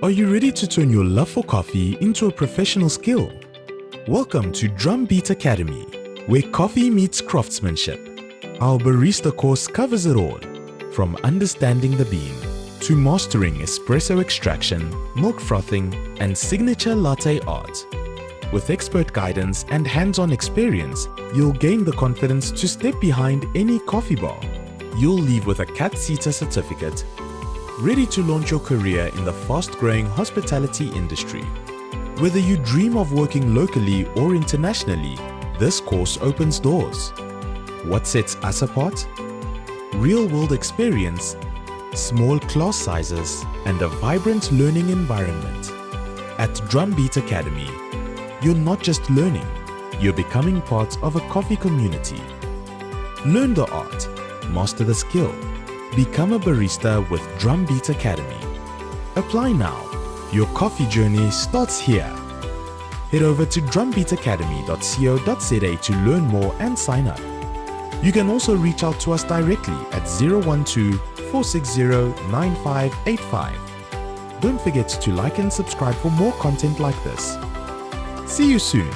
Are you ready to turn your love for coffee into a professional skill? Welcome to Drumbeat Academy, where coffee meets craftsmanship. Our Barista course covers it all, from understanding the bean to mastering espresso extraction, milk frothing, and signature latte art. With expert guidance and hands-on experience, you'll gain the confidence to step behind any coffee bar. You'll leave with a CAT-CETA certificate, ready to launch your career in the fast-growing hospitality industry. Whether you dream of working locally or internationally, this course opens doors. What sets us apart? Real-world experience, small class sizes, and a vibrant learning environment. At Drumbeat Academy, you're not just learning, you're becoming part of a coffee community. Learn the art, master the skill, become a barista with Drumbeat Academy. Apply now. Your coffee journey starts here. Head over to drumbeatacademy.co.za to learn more and sign up. You can also reach out to us directly at 012-460-9585. Don't forget to like and subscribe for more content like this. See you soon.